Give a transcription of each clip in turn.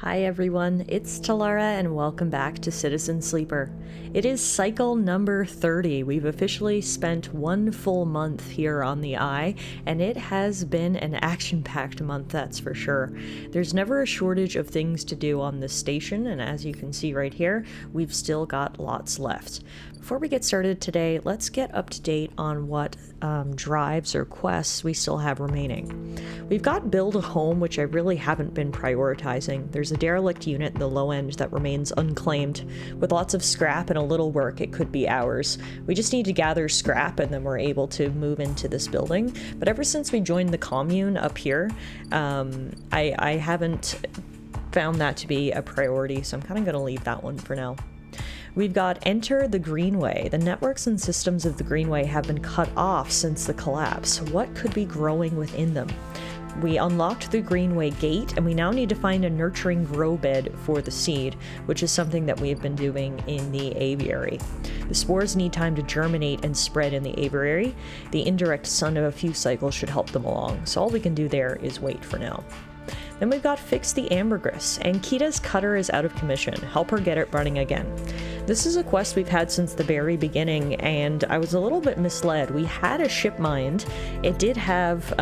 Hi everyone, it's Tallara and welcome back to Citizen Sleeper. It is cycle number 30. We've officially spent one full month here on the Eye, and it has been an action-packed month, that's for sure. There's never a shortage of things to do on this station, and as you can see right here, we've still got lots left. Before we get started today, let's get up to date on what drives or quests we still have remaining. We've got Build a Home, which I really haven't been prioritizing. There's a derelict unit in the low end that remains unclaimed. With lots of scrap and a little work, it could be hours. We just need to gather scrap and then we're able to move into this building. But ever since we joined the commune up here, I haven't found that to be a priority, so I'm kind of going to leave that one for now. We've got Enter the Greenway. The networks and systems of the Greenway have been cut off since the collapse. What could be growing within them? We unlocked the Greenway gate, and we now need to find a nurturing grow bed for the seed, which is something that we've been doing in the aviary. The spores need time to germinate and spread in the aviary. The indirect sun of a few cycles should help them along, so all we can do there is wait for now. Then we've got Fix the Ambergris. Ankita's cutter is out of commission. Help her get it running again. This is a quest we've had since the very beginning, and I was a little bit misled. We had a ship mind. It did have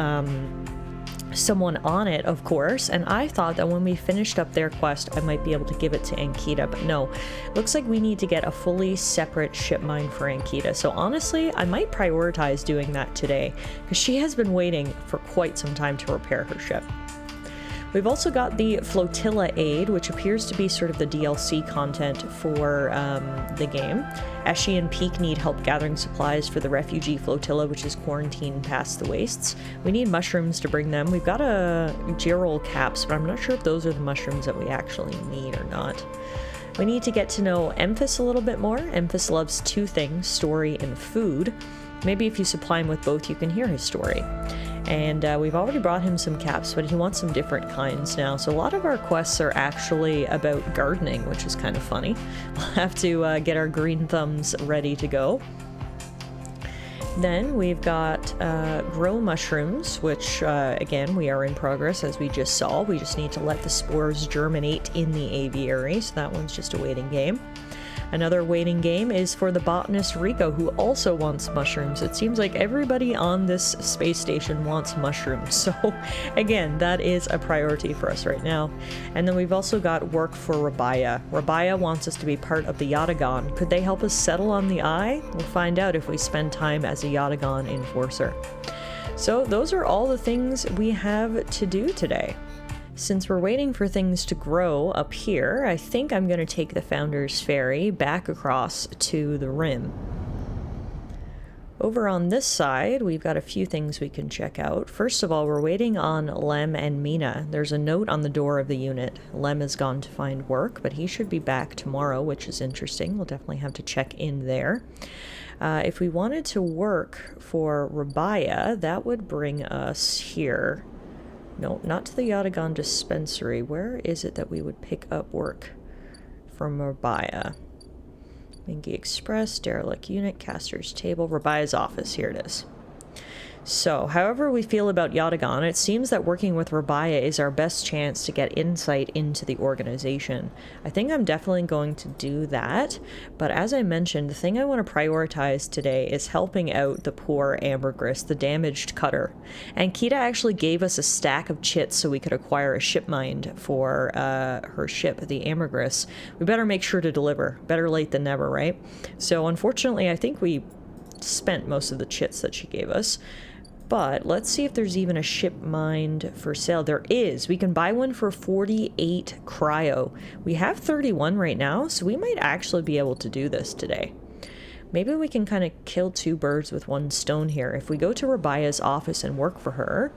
someone on it, of course, and I thought that when we finished up their quest, I might be able to give it to Ankita, but no. Looks like we need to get a fully separate ship mind for Ankita, so honestly, I might prioritize doing that today, because she has been waiting for quite some time to repair her ship. We've also got the Flotilla Aid, which appears to be sort of the DLC content for the game. Eshe and Peak need help gathering supplies for the refugee flotilla, which is quarantined past the wastes. We need mushrooms to bring them. We've got a Gerol caps, but I'm not sure if those are the mushrooms that we actually need or not. We need to get to know Emphas a little bit more. Emphas loves two things, story and food. Maybe if you supply him with both, you can hear his story. And we've already brought him some caps, but he wants some different kinds now. So a lot of our quests are actually about gardening, which is kind of funny. We'll have to get our green thumbs ready to go. Then we've got grow mushrooms, which again, we are in progress as we just saw. We just need to let the spores germinate in the aviary, so that one's just a waiting game. Another waiting game is for the botanist Rico, who also wants mushrooms. It seems like everybody on this space station wants mushrooms, so again, that is a priority for us right now. And then we've also got work for Rabaya. Rabaya wants us to be part of the Yatagon. Could they help us settle on the Eye? We'll find out if we spend time as a Yatagon enforcer. So those are all the things we have to do today. Since we're waiting for things to grow up here, I think I'm going to take the Founder's Ferry back across to the Rim. Over on this side, we've got a few things we can check out. First of all, we're waiting on Lem and Mina. There's a note on the door of the unit. Lem has gone to find work, but he should be back tomorrow, which is interesting. We'll definitely have to check in there. If we wanted to work for Rabaya, that would bring us here. No, not to the Yatagon dispensary. Where is it that we would pick up work from Rabaya? Mingi Express, derelict unit, caster's table, Rabaya's office. Here it is. So, however we feel about Yatagon, it seems that working with Rabaya is our best chance to get insight into the organization. I think I'm definitely going to do that, but as I mentioned, the thing I want to prioritize today is helping out the poor Ambergris, the damaged cutter. And Kita actually gave us a stack of chits so we could acquire a ship mind for her ship, the Ambergris. We better make sure to deliver. Better late than never, right? So unfortunately, I think we spent most of the chits that she gave us. But let's see if there's even a ship mind for sale. There is. We can buy one for 48 cryo. We have 31 right now, so we might actually be able to do this today. Maybe we can kind of kill two birds with one stone here. If we go to Rabaya's office and work for her,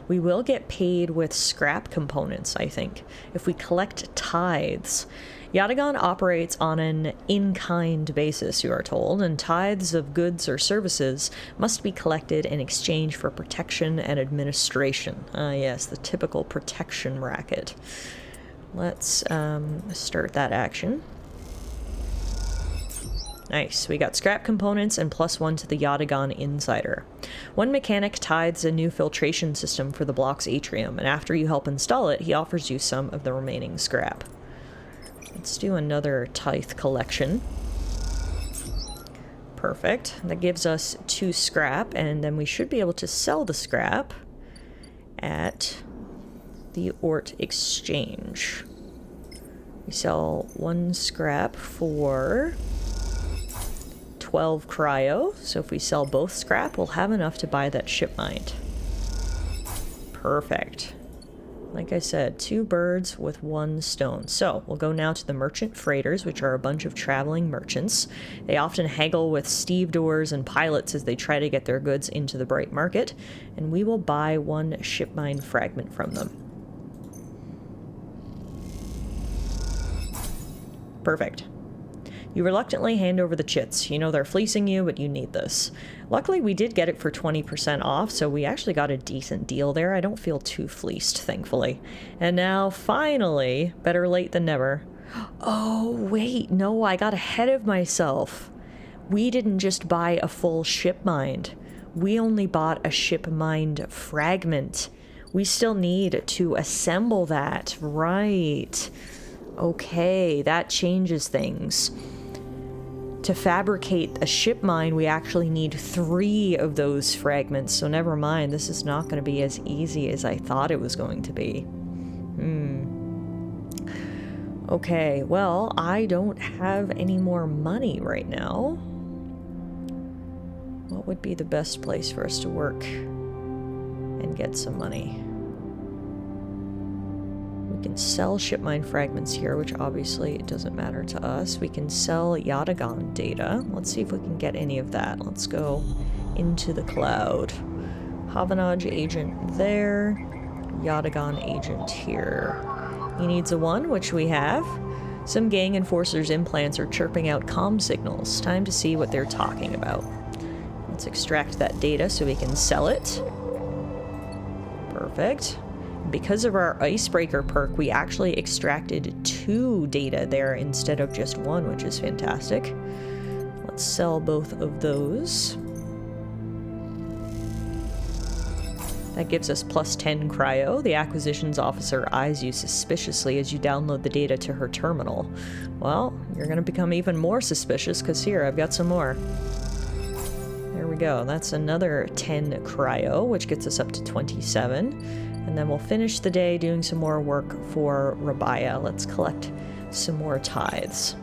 we will get paid with scrap components, I think, if we collect tithes. Yatagon operates on an in-kind basis, you are told, and tithes of goods or services must be collected in exchange for protection and administration. Yes, the typical protection racket. Let's start that action. Nice. We got scrap components and +1 to the Yatagon Insider. One mechanic tithes a new filtration system for the block's atrium, and after you help install it, he offers you some of the remaining scrap. Let's do another tithe collection. Perfect. That gives us 2 scrap, and then we should be able to sell the scrap at the Ort Exchange. We sell 1 scrap for 12 cryo, so if we sell both scrap, we'll have enough to buy that ship mind. Perfect. Like I said, 2 birds with 1 stone. So we'll go now to the merchant freighters, which are a bunch of traveling merchants. They often haggle with stevedores and pilots as they try to get their goods into the bright market, and we will buy 1 ship mine fragment from them. Perfect. You reluctantly hand over the chits. You know they're fleecing you, but you need this. Luckily, we did get it for 20% off, so we actually got a decent deal there. I don't feel too fleeced, thankfully. And now, finally, better late than never. Oh, wait, no, I got ahead of myself. We didn't just buy a full ship mind. We only bought a ship mind fragment. We still need to assemble that. Right. Okay, that changes things. To fabricate a ship mine, we actually need 3 of those fragments, so never mind, this is not going to be as easy as I thought it was going to be. Okay, well, I don't have any more money right now. What would be the best place for us to work and get some money? We can sell ship mine fragments here, which obviously it doesn't matter to us. We can sell Yatagan data. Let's see if we can get any of that. Let's go into the cloud. Havanaj agent there. Yatagan agent here. He needs a 1, which we have. Some gang enforcers' implants are chirping out comm signals. Time to see what they're talking about. Let's extract that data so we can sell it. Perfect. Because of our icebreaker perk, we actually extracted 2 data there instead of just 1, which is fantastic. Let's sell both of those. That gives us plus 10 cryo. The acquisitions officer eyes you suspiciously as you download the data to her terminal. Well, you're going to become even more suspicious because here, I've got some more. There we go. That's another 10 cryo, which gets us up to 27. And then we'll finish the day doing some more work for Rabaya. Let's collect some more tithes.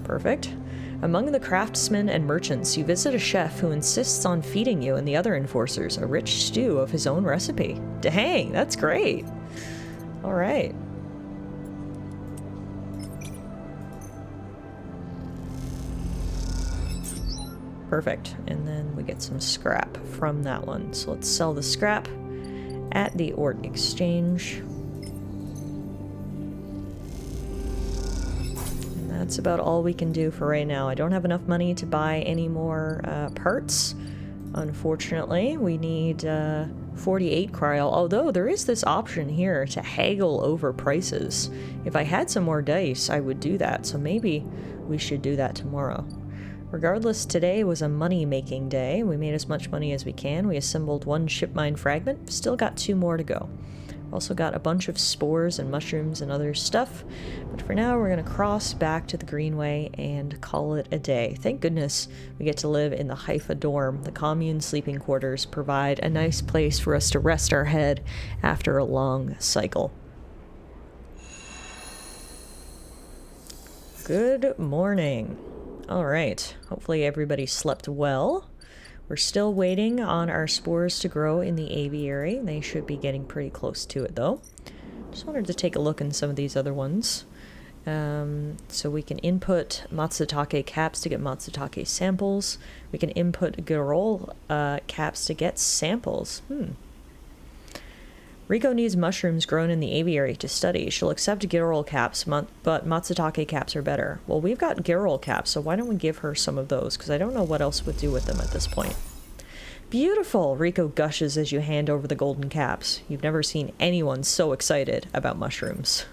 Perfect. Among the craftsmen and merchants, you visit a chef who insists on feeding you and the other enforcers a rich stew of his own recipe. Dang, that's great. All right. Perfect. And then we get some scrap from that one. So let's sell the scrap at the Ort Exchange. And that's about all we can do for right now. I don't have enough money to buy any more parts. Unfortunately, we need 48 cryo, although there is this option here to haggle over prices. If I had some more dice, I would do that. So maybe we should do that tomorrow. Regardless, today was a money-making day. We made as much money as we can. We assembled 1 ship mine fragment. Still got 2 more to go. Also got a bunch of spores and mushrooms and other stuff. But for now, we're going to cross back to the Greenway and call it a day. Thank goodness we get to live in the Haifa dorm. The commune sleeping quarters provide a nice place for us to rest our head after a long cycle. Good morning. All right, hopefully everybody slept well. We're still waiting on our spores to grow in the aviary. They should be getting pretty close to it, though. Just wanted to take a look in some of these other ones. So we can input Matsutake caps to get Matsutake samples. We can input Girol caps to get samples. Riko needs mushrooms grown in the aviary to study. She'll accept Girol caps, but Matsutake caps are better. Well, we've got Girol caps, so why don't we give her some of those? Because I don't know what else would do with them at this point. Beautiful! Riko gushes as you hand over the golden caps. You've never seen anyone so excited about mushrooms.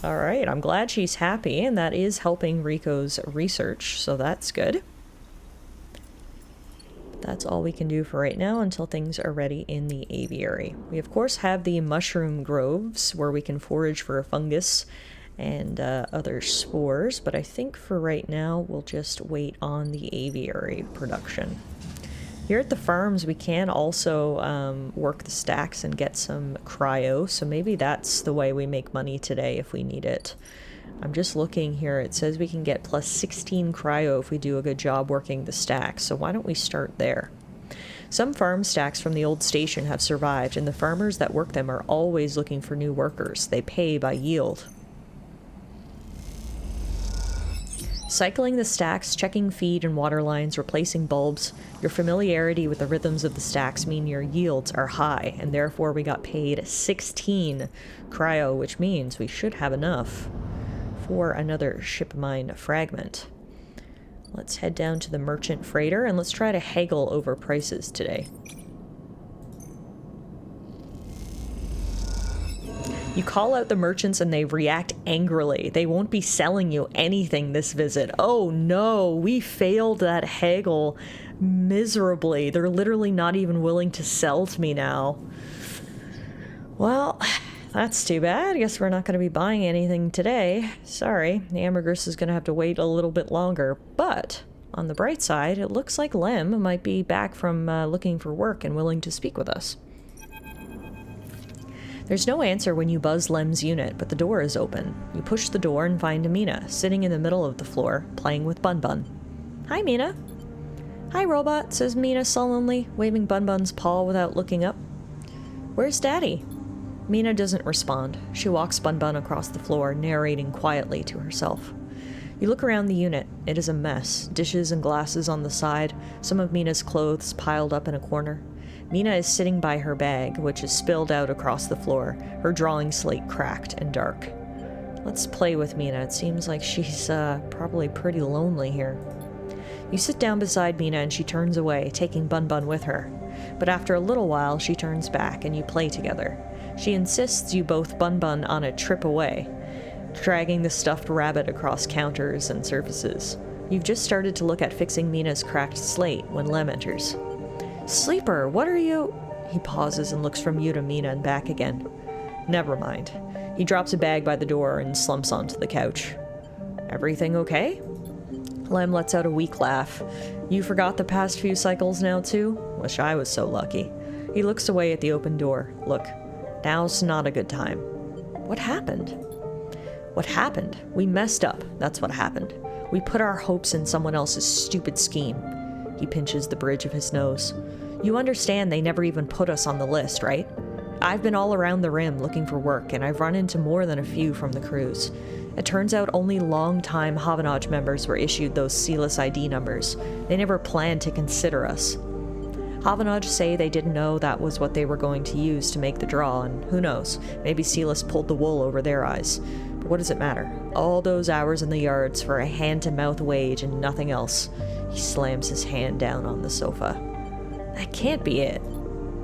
All right, I'm glad she's happy, and that is helping Rico's research, so that's good. That's all we can do for right now until things are ready in the aviary. We, of course, have the mushroom groves where we can forage for a fungus and other spores, but I think for right now we'll just wait on the aviary production. Here at the farms we can also work the stacks and get some cryo, so maybe that's the way we make money today if we need it. I'm just looking here, it says we can get plus 16 cryo if we do a good job working the stacks, so why don't we start there? Some farm stacks from the old station have survived, and the farmers that work them are always looking for new workers. They pay by yield. Cycling the stacks, checking feed and water lines, replacing bulbs. Your familiarity with the rhythms of the stacks mean your yields are high, and therefore we got paid 16 cryo, which means we should have enough for another ship mine fragment. Let's head down to the merchant freighter and let's try to haggle over prices today. You call out the merchants and they react angrily. They won't be selling you anything this visit. Oh no, we failed that haggle miserably. They're literally not even willing to sell to me now. Well, that's too bad. I guess we're not going to be buying anything today. Sorry, the ambergris is going to have to wait a little bit longer. But on the bright side, it looks like Lem might be back from looking for work and willing to speak with us. There's no answer when you buzz Lem's unit, but the door is open. You push the door and find Amina, sitting in the middle of the floor, playing with Bun Bun. Hi, Mina. Hi, Robot, says Mina sullenly, waving Bun Bun's paw without looking up. Where's Daddy? Mina doesn't respond. She walks Bun Bun across the floor, narrating quietly to herself. You look around the unit. It is a mess. Dishes and glasses on the side, some of Mina's clothes piled up in a corner. Mina is sitting by her bag, which is spilled out across the floor, her drawing slate cracked and dark. Let's play with Mina. It seems like she's probably pretty lonely here. You sit down beside Mina and she turns away, taking Bun Bun with her. But after a little while, she turns back and you play together. She insists you both Bun Bun on a trip away, dragging the stuffed rabbit across counters and surfaces. You've just started to look at fixing Mina's cracked slate when Lem enters. Sleeper, what are you... He pauses and looks from you to Mina and back again. Never mind. He drops a bag by the door and slumps onto the couch. Everything okay? Lem lets out a weak laugh. You forgot the past few cycles now too? Wish I was so lucky. He looks away at the open door. Look, now's not a good time. What happened? What happened? We messed up. That's what happened. We put our hopes in someone else's stupid scheme. He pinches the bridge of his nose. You understand they never even put us on the list, right? I've been all around the rim looking for work, and I've run into more than a few from the cruise. It turns out only long-time Havanage members were issued those Sealess ID numbers. They never planned to consider us. Havanage say they didn't know that was what they were going to use to make the draw, and who knows, maybe Sealess pulled the wool over their eyes. But what does it matter? All those hours in the yards for a hand-to-mouth wage and nothing else. He slams his hand down on the sofa. That can't be it.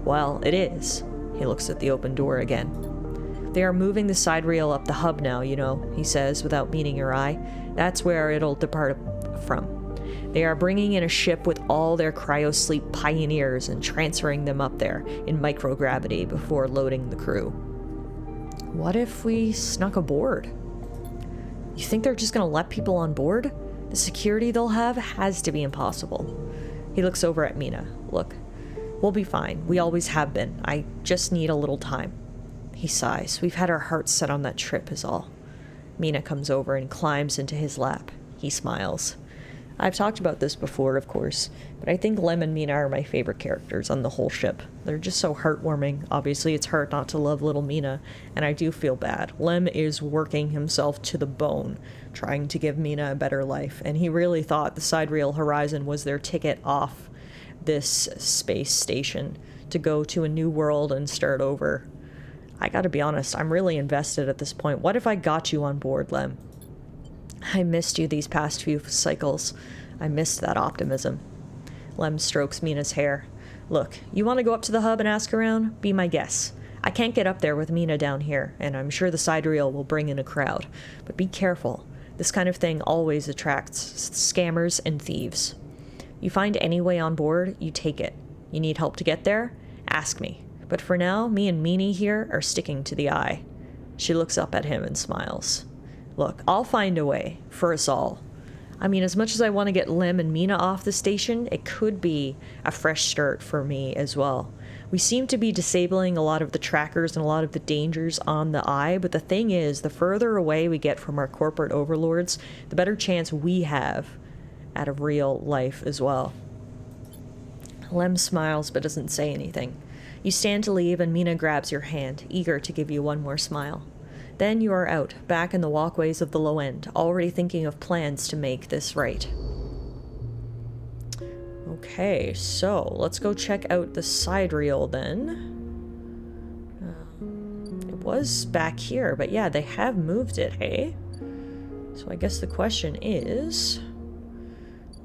Well, it is. He looks at the open door again. They are moving the side rail up the hub now, you know, he says without meeting your eye. That's where it'll depart from. They are bringing in a ship with all their cryosleep pioneers and transferring them up there in microgravity before loading the crew. What if we snuck aboard? You think they're just gonna let people on board? The security they'll have has to be impossible. He looks over at Mina. Look, we'll be fine. We always have been. I just need a little time. He sighs. We've had our hearts set on that trip is all. Mina comes over and climbs into his lap. He smiles. I've talked about this before, of course, but I think Lem and Mina are my favorite characters on the whole ship. They're just so heartwarming. Obviously, it's hard not to love little Mina, and I do feel bad. Lem is working himself to the bone, trying to give Mina a better life, and he really thought the Sidereal Horizon was their ticket off this space station to go to a new world and start over. I gotta be honest, I'm really invested at this point. What if I got you on board, Lem? I missed you these past few cycles. I missed that optimism. Lem strokes Mina's hair. Look, you want to go up to the hub and ask around? Be my guest. I can't get up there with Mina down here, and I'm sure the sidereal will bring in a crowd. But be careful. This kind of thing always attracts scammers and thieves. You find any way on board, you take it. You need help to get there? Ask me. But for now, me and Meanie here are sticking to the eye. She looks up at him and smiles. Look, I'll find a way. For us all. I mean, as much as I want to get Lim and Mina off the station, it could be a fresh start for me as well. We seem to be disabling a lot of the trackers and a lot of the dangers on the eye, but the thing is, the further away we get from our corporate overlords, the better chance we have at a real life as well. Lem smiles but doesn't say anything. You stand to leave and Mina grabs your hand, eager to give you one more smile. Then you are out, back in the walkways of the low end, already thinking of plans to make this right. Okay, so let's go check out the sidereal then. It was back here, but yeah, they have moved it, hey? So I guess the question is,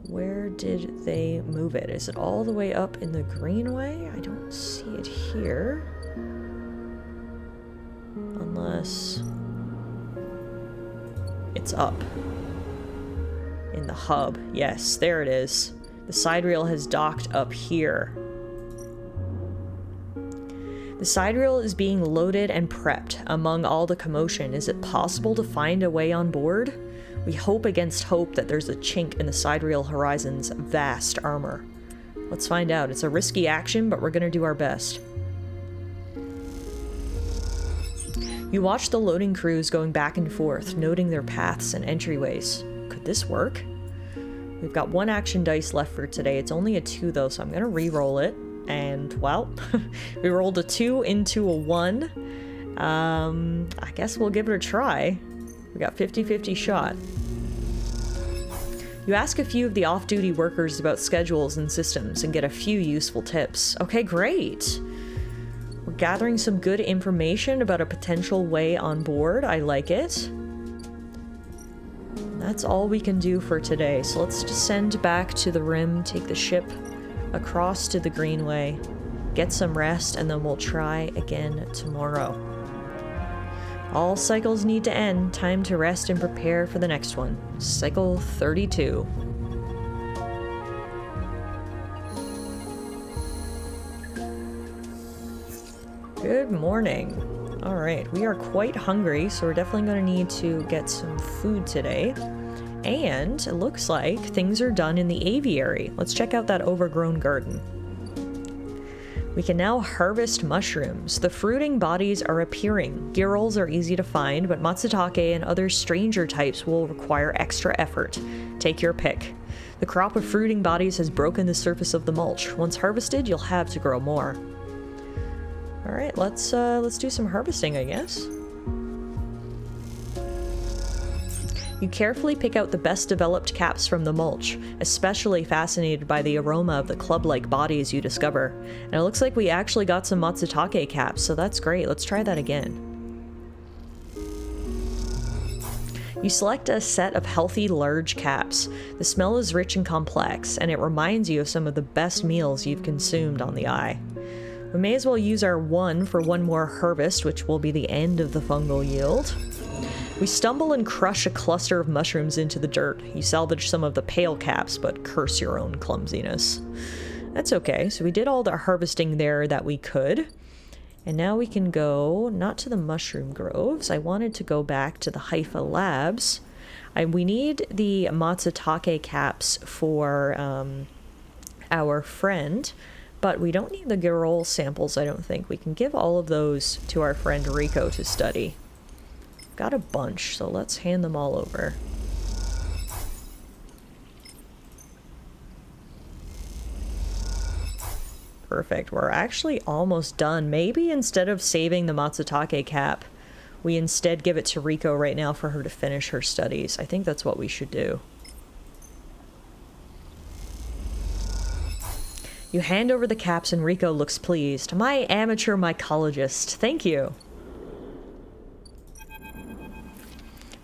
where did they move it? Is it all the way up in the greenway? I don't see it here. Unless it's up in the hub. Yes, there it is. The sidereal has docked up here. The sidereal is being loaded and prepped. Among all the commotion, is it possible to find a way on board? We hope against hope that there's a chink in the sidereal horizon's vast armor. Let's find out. It's a risky action, but we're gonna do our best. You watch the loading crews going back and forth, noting their paths and entryways. Could this work? We've got one action dice left for today. It's only a 2 though, so I'm gonna re-roll it. And, well, we rolled a 2 into a 1. I guess we'll give it a try. We got 50-50 shot. You ask a few of the off-duty workers about schedules and systems and get a few useful tips. Okay, great. We're gathering some good information about a potential way on board. I like it. That's all we can do for today, so let's descend back to the rim, take the ship across to the greenway, get some rest, and then we'll try again tomorrow. All cycles need to end. Time to rest and prepare for the next one. Cycle 32. Good morning. Alright, we are quite hungry, so we're definitely going to need to get some food today. And it looks like things are done in the aviary. Let's check out that overgrown garden. We can now harvest mushrooms. The fruiting bodies are appearing. Girls are easy to find, but matsutake and other stranger types will require extra effort. Take your pick. The crop of fruiting bodies has broken the surface of the mulch. Once harvested, you'll have to grow more. Alright, let's do some harvesting, I guess. You carefully pick out the best developed caps from the mulch, especially fascinated by the aroma of the club-like bodies you discover. And it looks like we actually got some matsutake caps, so that's great. Let's try that again. You select a set of healthy, large caps. The smell is rich and complex, and it reminds you of some of the best meals you've consumed on the eye. We may as well use our 1 for one more harvest, which will be the end of the fungal yield. We stumble and crush a cluster of mushrooms into the dirt. You salvage some of the pale caps, but curse your own clumsiness. That's okay, so we did all the harvesting there that we could. And now we can go, not to the mushroom groves, I wanted to go back to the Haifa labs. We need the matsutake caps for our friend, but we don't need the girl samples, I don't think. We can give all of those to our friend Rico to study. Got a bunch, so let's hand them all over. Perfect. We're actually almost done. Maybe instead of saving the matsutake cap, we instead give it to Rico right now for her to finish her studies. I think that's what we should do. You hand over the caps and Rico looks pleased. My amateur mycologist, thank you.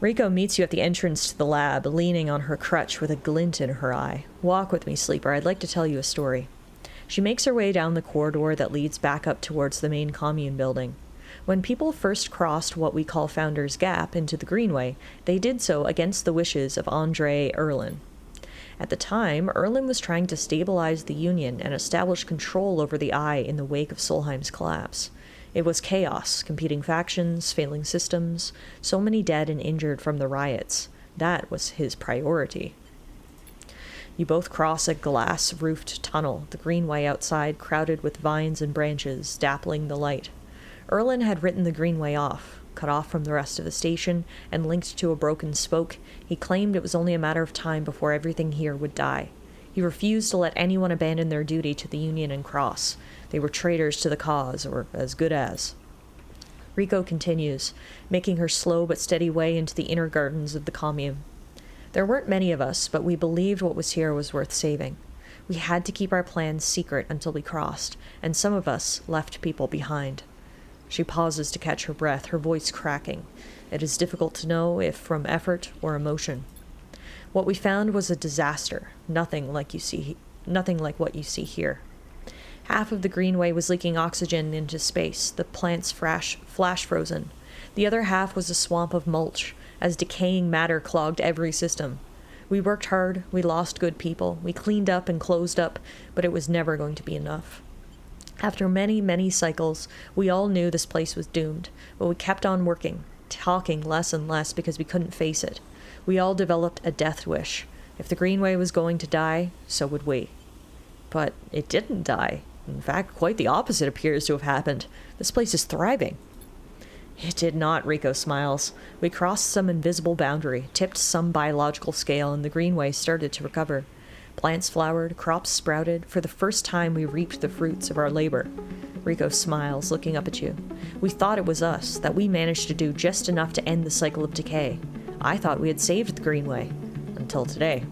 Rico meets you at the entrance to the lab, leaning on her crutch with a glint in her eye. Walk with me, Sleeper. I'd like to tell you a story. She makes her way down the corridor that leads back up towards the main commune building. When people first crossed what we call Founder's Gap into the Greenway, they did so against the wishes of Andre Erlin. At the time, Erlin was trying to stabilize the Union and establish control over the Eye in the wake of Solheim's collapse. It was chaos, competing factions, failing systems, so many dead and injured from the riots. That was his priority. You both cross a glass-roofed tunnel, the Greenway outside crowded with vines and branches, dappling the light. Erlin had written the Greenway off. Cut off from the rest of the station and linked to a broken spoke, he claimed it was only a matter of time before everything here would die. He refused to let anyone abandon their duty to the Union and cross. They were traitors to the cause, or as good as. Rico continues, making her slow but steady way into the inner gardens of the commune. There weren't many of us, but we believed what was here was worth saving. We had to keep our plans secret until we crossed, and some of us left people behind. She pauses to catch her breath, her voice cracking. It is difficult to know if from effort or emotion. What we found was a disaster, nothing like what you see here. Half of the Greenway was leaking oxygen into space, the plants flash frozen. The other half was a swamp of mulch, as decaying matter clogged every system. We worked hard, we lost good people, we cleaned up and closed up, but it was never going to be enough. After many, many cycles, we all knew this place was doomed, but we kept on working, talking less and less because we couldn't face it. We all developed a death wish. If the Greenway was going to die, so would we. But it didn't die. In fact, quite the opposite appears to have happened. This place is thriving. It did not, Rico smiles. We crossed some invisible boundary, tipped some biological scale, and the Greenway started to recover. Plants flowered, crops sprouted. For the first time, we reaped the fruits of our labor. Rico smiles, looking up at you. We thought it was us, that we managed to do just enough to end the cycle of decay. I thought we had saved the Greenway. Until today.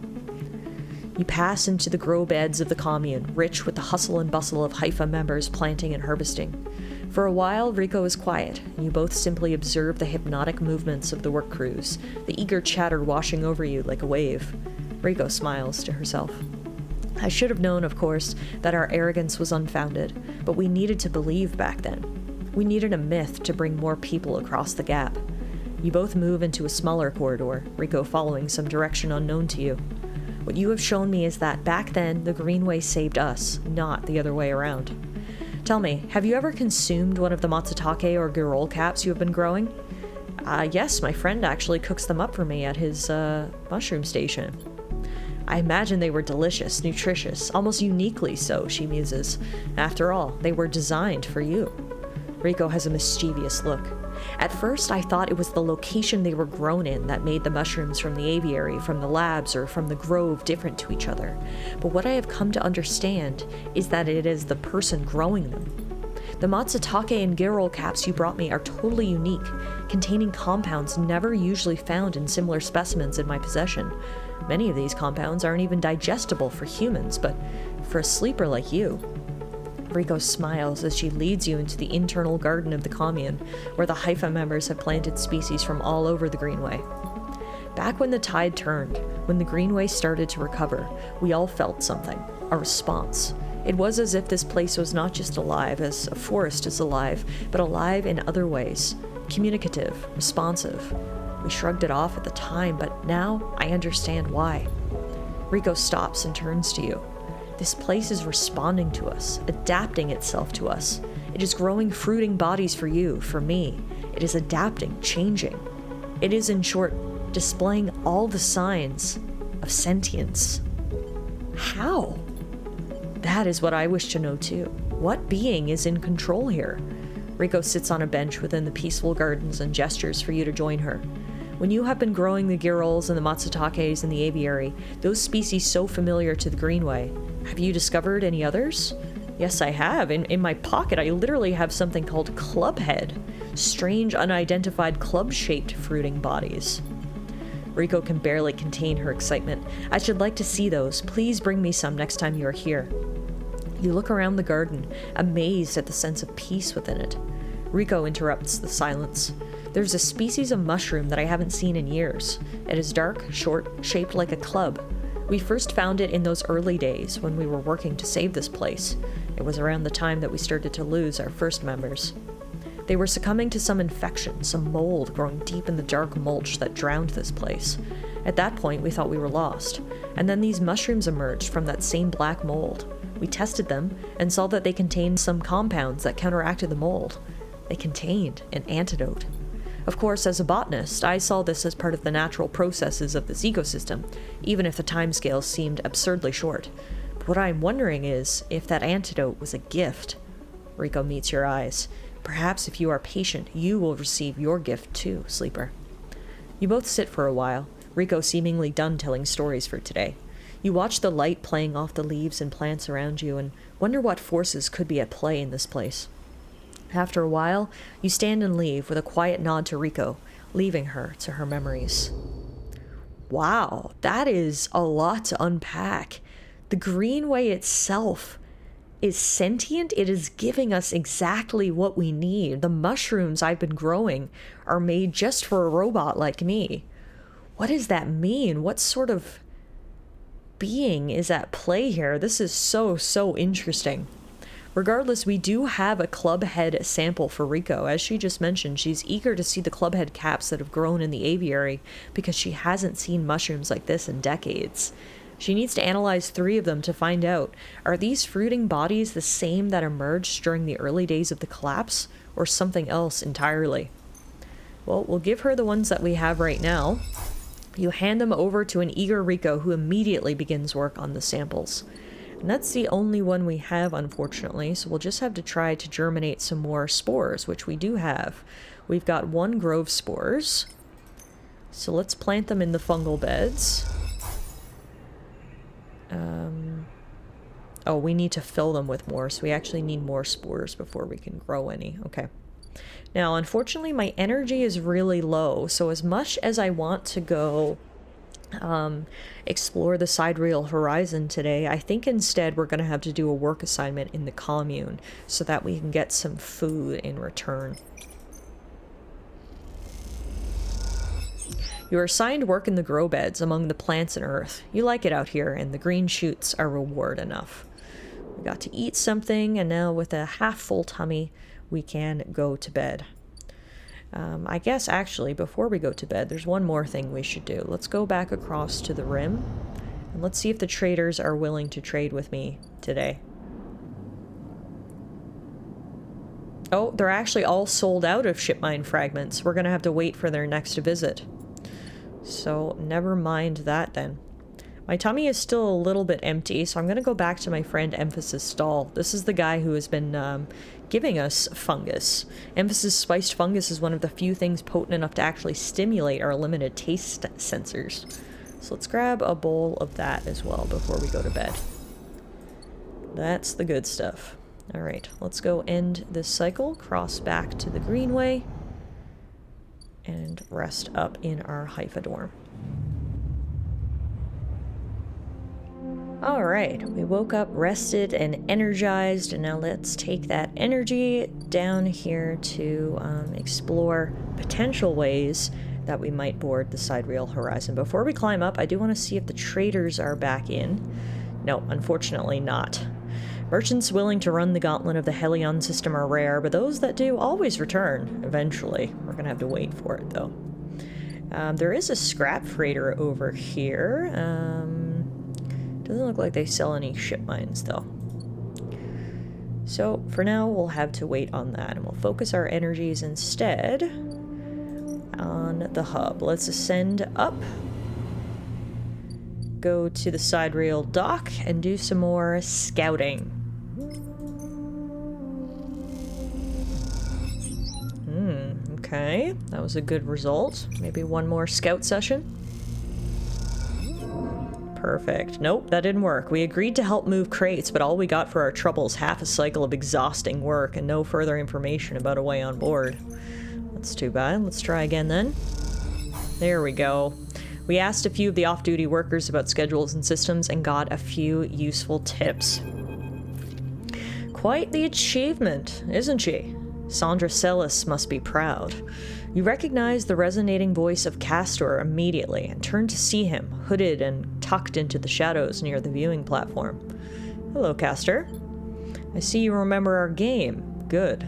You pass into the grow beds of the commune, rich with the hustle and bustle of Haifa members planting and harvesting. For a while, Rico is quiet, and you both simply observe the hypnotic movements of the work crews, the eager chatter washing over you like a wave. Rico smiles to herself. I should have known, of course, that our arrogance was unfounded, but we needed to believe back then. We needed a myth to bring more people across the gap. You both move into a smaller corridor, Rico following some direction unknown to you. What you have shown me is that back then, the Greenway saved us, not the other way around. Tell me, have you ever consumed one of the matsutake or girol caps you have been growing? Yes, my friend actually cooks them up for me at his, mushroom station. I imagine they were delicious, nutritious, almost uniquely so, she muses. After all, they were designed for you. Rico has a mischievous look. At first, I thought it was the location they were grown in that made the mushrooms from the aviary, from the labs, or from the grove different to each other. But what I have come to understand is that it is the person growing them. The matsutake and girol caps you brought me are totally unique, containing compounds never usually found in similar specimens in my possession. Many of these compounds aren't even digestible for humans, but for a sleeper like you. Rico smiles as she leads you into the internal garden of the commune, where the Haifa members have planted species from all over the Greenway. Back when the tide turned, when the Greenway started to recover, we all felt something, a response. It was as if this place was not just alive, as a forest is alive, but alive in other ways, communicative, responsive. We shrugged it off at the time, but now I understand why. Rico stops and turns to you. This place is responding to us, adapting itself to us. It is growing fruiting bodies for you, for me. It is adapting, changing. It is, in short, displaying all the signs of sentience. How? That is what I wish to know too. What being is in control here? Rico sits on a bench within the peaceful gardens and gestures for you to join her. When you have been growing the girols and the matsutakes in the aviary, those species so familiar to the Greenway, have you discovered any others? Yes, I have. In my pocket, I literally have something called clubhead. Strange, unidentified club-shaped fruiting bodies. Rico can barely contain her excitement. I should like to see those. Please bring me some next time you are here. You look around the garden, amazed at the sense of peace within it. Rico interrupts the silence. There's a species of mushroom that I haven't seen in years. It is dark, short, shaped like a club. We first found it in those early days when we were working to save this place. It was around the time that we started to lose our first members. They were succumbing to some infection, some mold growing deep in the dark mulch that drowned this place. At that point, we thought we were lost. And then these mushrooms emerged from that same black mold. We tested them and saw that they contained some compounds that counteracted the mold. They contained an antidote. Of course, as a botanist, I saw this as part of the natural processes of this ecosystem, even if the timescales seemed absurdly short. But what I'm wondering is if that antidote was a gift. Rico meets your eyes. Perhaps if you are patient, you will receive your gift too, Sleeper. You both sit for a while, Rico seemingly done telling stories for today. You watch the light playing off the leaves and plants around you and wonder what forces could be at play in this place. After a while, you stand and leave with a quiet nod to Rico, leaving her to her memories. Wow, that is a lot to unpack. The greenway itself is sentient. It is giving us exactly what we need. The mushrooms I've been growing are made just for a robot like me. What does that mean? What sort of being is at play here? This is so interesting. Regardless, we do have a club head sample for Rico. As she just mentioned, she's eager to see the club head caps that have grown in the aviary because she hasn't seen mushrooms like this in decades. She needs to analyze 3 of them to find out, are these fruiting bodies the same that emerged during the early days of the collapse, or something else entirely? Well, we'll give her the ones that we have right now. You hand them over to an eager Rico who immediately begins work on the samples. And that's the only one we have, unfortunately, so we'll just have to try to germinate some more spores, which we do have. We've got 1 grove spores, so let's plant them in the fungal beds. Oh, we need to fill them with more, so we actually need more spores before we can grow any. Okay. Now, unfortunately, my energy is really low, so as much as I want to go explore the sidereal horizon today, I think instead we're going to have to do a work assignment in the commune so that we can get some food in return. You are assigned work in the grow beds among the plants and earth. You like it out here, and the green shoots are reward enough. We got to eat something, and now with a half-full tummy, we can go to bed. I guess, actually, before we go to bed, there's one more thing we should do. Let's go back across to the rim, and let's see if the traders are willing to trade with me today. Oh, they're actually all sold out of ship mine fragments. We're going to have to wait for their next visit. So, never mind that then. My tummy is still a little bit empty, so I'm going to go back to my friend Emphasis Stall. This is the guy who has been giving us fungus. Emphasis spiced fungus is one of the few things potent enough to actually stimulate our limited taste sensors. So let's grab a bowl of that as well before we go to bed. That's the good stuff. Alright, let's go end this cycle, cross back to the greenway, and rest up in our Haifa dorm. Alright, we woke up rested and energized, and now let's take that energy down here to explore potential ways that we might board the sidereal horizon. Before we climb up, I do want to see if the traders are back in. No, unfortunately not. Merchants willing to run the gauntlet of the Helion system are rare, but those that do always return, eventually. We're going to have to wait for it, though. There is a scrap freighter over here. Doesn't look like they sell any ship mines, though. So, for now, we'll have to wait on that, and we'll focus our energies instead on the hub. Let's ascend up, go to the sidereal dock, and do some more scouting. Okay, that was a good result. Maybe one more scout session. Perfect. Nope, that didn't work. We agreed to help move crates, but all we got for our trouble is half a cycle of exhausting work and no further information about a way on board. That's too bad. Let's try again then. There we go. We asked a few of the off-duty workers about schedules and systems and got a few useful tips. Quite the achievement, isn't she? Sandra Celis must be proud. You recognize the resonating voice of Castor immediately and turn to see him, hooded and tucked into the shadows near the viewing platform. Hello, Castor. I see you remember our game. Good.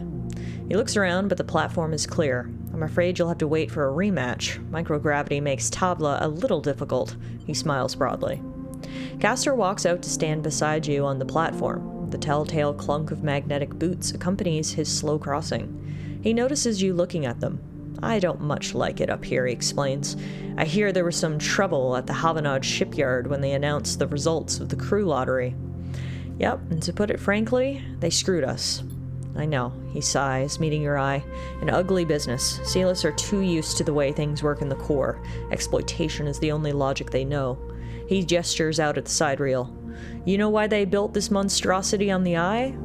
He looks around, but the platform is clear. I'm afraid you'll have to wait for a rematch. Microgravity makes tabla a little difficult. He smiles broadly. Castor walks out to stand beside you on the platform. The telltale clunk of magnetic boots accompanies his slow crossing. He notices you looking at them. I don't much like it up here, he explains. I hear there was some trouble at the Havanad shipyard when they announced the results of the crew lottery. Yep, and to put it frankly, they screwed us. I know, he sighs, meeting your eye. An ugly business. Sealess are too used to the way things work in the core. Exploitation is the only logic they know. He gestures out at the side reel. You know why they built this monstrosity on the eye?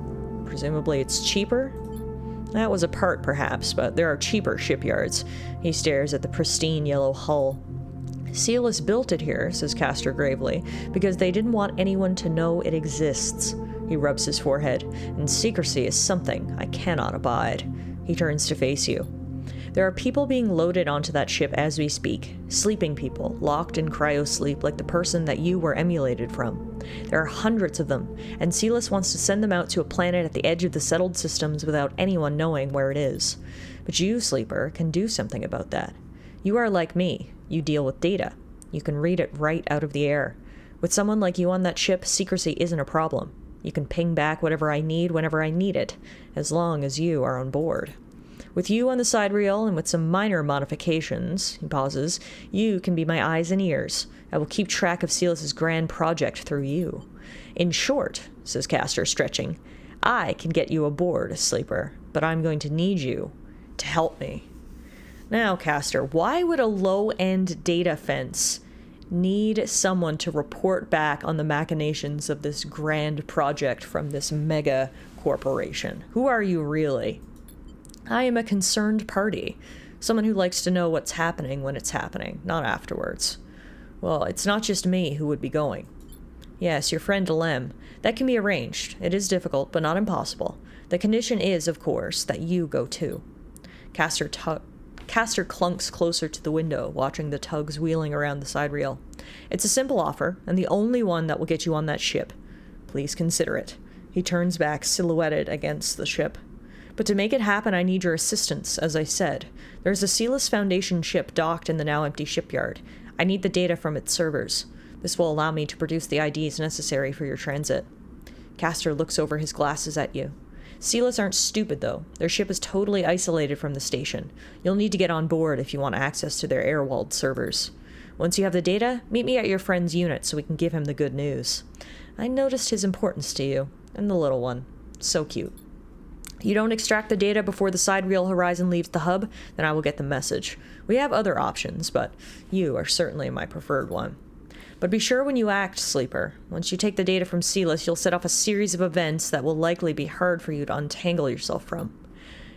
Presumably it's cheaper? That was a part, perhaps, but there are cheaper shipyards. He stares at the pristine yellow hull. Sealess built it here, says Castor gravely, because they didn't want anyone to know it exists. He rubs his forehead, and secrecy is something I cannot abide. He turns to face you. There are people being loaded onto that ship as we speak. Sleeping people, locked in cryosleep like the person that you were emulated from. There are hundreds of them, and Sealess wants to send them out to a planet at the edge of the settled systems without anyone knowing where it is. But you, Sleeper, can do something about that. You are like me. You deal with data. You can read it right out of the air. With someone like you on that ship, secrecy isn't a problem. You can ping back whatever I need whenever I need it, as long as you are on board. With you on the side reel, and with some minor modifications, he pauses, you can be my eyes and ears. I will keep track of Sealess's grand project through you. In short, says Castor, stretching, I can get you aboard, Sleeper, but I'm going to need you to help me. Now, Castor, why would a low-end data fence need someone to report back on the machinations of this grand project from this mega corporation? Who are you really? I am a concerned party, someone who likes to know what's happening when it's happening, not afterwards. Well, it's not just me who would be going. Yes, your friend Lem. That can be arranged. It is difficult, but not impossible. The condition is, of course, that you go too. Castor clunks closer to the window, watching the tugs wheeling around the side reel. It's a simple offer, and the only one that will get you on that ship. Please consider it. He turns back, silhouetted against the ship. But to make it happen, I need your assistance, as I said. There's a Sealess Foundation ship docked in the now-empty shipyard. I need the data from its servers. This will allow me to produce the IDs necessary for your transit. Castor looks over his glasses at you. Sealess aren't stupid, though. Their ship is totally isolated from the station. You'll need to get on board if you want access to their air-walled servers. Once you have the data, meet me at your friend's unit so we can give him the good news. I noticed his importance to you, and the little one. So cute. You don't extract the data before the side reel horizon leaves the hub, then I will get the message. We have other options, but you are certainly my preferred one. But be sure when you act, Sleeper. Once you take the data from Sealess, you'll set off a series of events that will likely be hard for you to untangle yourself from.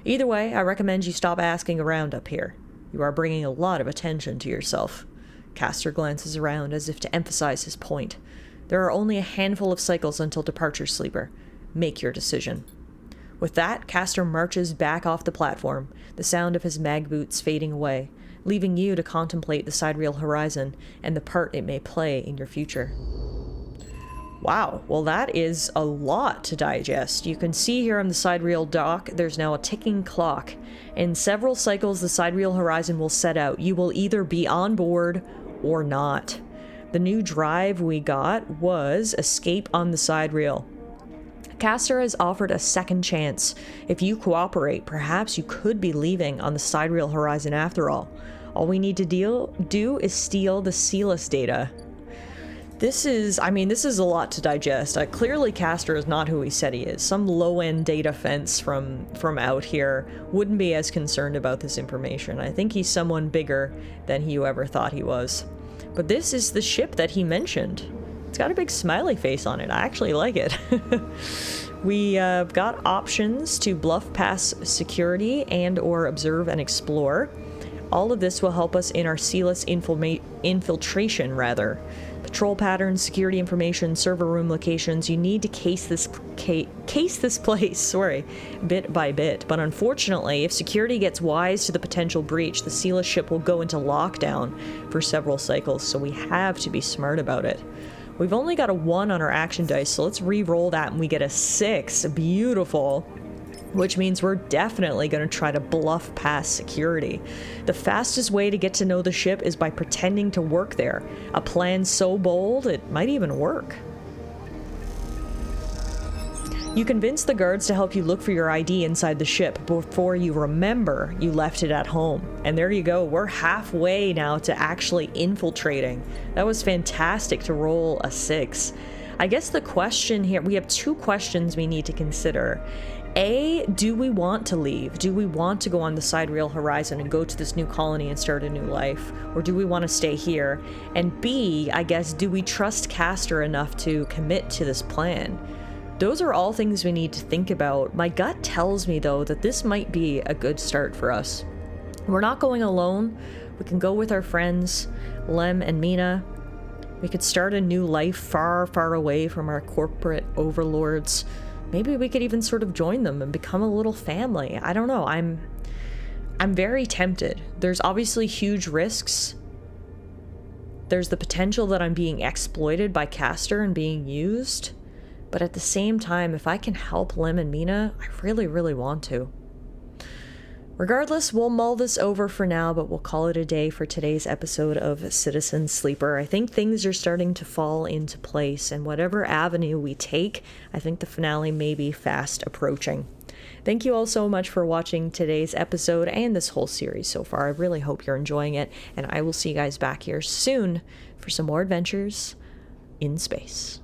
Either way, I recommend you stop asking around up here. You are bringing a lot of attention to yourself. Castor glances around as if to emphasize his point. There are only a handful of cycles until departure, Sleeper. Make your decision. With that, Castor marches back off the platform, the sound of his mag boots fading away, leaving you to contemplate the side reel horizon and the part it may play in your future. Wow, well that is a lot to digest. You can see here on the side reel dock, there's now a ticking clock. In several cycles, the side reel horizon will set out. You will either be on board or not. The new drive we got was escape on the side reel. Castor has offered a second chance. If you cooperate, perhaps you could be leaving on the side reel horizon after all. All we need to do is steal the Sealess data. This is a lot to digest. Clearly Castor is not who he said he is. Some low-end data fence from out here wouldn't be as concerned about this information. I think he's someone bigger than he ever thought he was. But this is the ship that he mentioned. It's got a big smiley face on it. I actually like it. We got options to bluff past security and or observe and explore. All of this will help us in our Sealess infiltration, rather. Patrol patterns, security information, server room locations. You need to case this place, bit by bit. But unfortunately, if security gets wise to the potential breach, the Sealess ship will go into lockdown for several cycles, so we have to be smart about it. We've only got a 1 on our action dice, so let's re-roll that and we get a 6. Beautiful. which means we're definitely going to try to bluff past security. The fastest way to get to know the ship is by pretending to work there. A plan so bold, it might even work. You convince the guards to help you look for your ID inside the ship before you remember you left it at home. And there you go, we're halfway now to actually infiltrating. That was fantastic to roll a 6. I guess the question here, we have 2 questions we need to consider. A, do we want to leave? Do we want to go on the sidereal horizon and go to this new colony and start a new life? Or do we want to stay here? And B, I guess, do we trust Castor enough to commit to this plan? Those are all things we need to think about. My gut tells me, though, that this might be a good start for us. We're not going alone. We can go with our friends, Lem and Mina. We could start a new life far, far away from our corporate overlords. Maybe we could even sort of join them and become a little family. I don't know. I'm very tempted. There's obviously huge risks. There's the potential that I'm being exploited by Castor and being used. But at the same time, if I can help Lem and Mina, I really, really want to. Regardless, we'll mull this over for now, but we'll call it a day for today's episode of Citizen Sleeper. I think things are starting to fall into place, and whatever avenue we take, I think the finale may be fast approaching. Thank you all so much for watching today's episode and this whole series so far. I really hope you're enjoying it, and I will see you guys back here soon for some more adventures in space.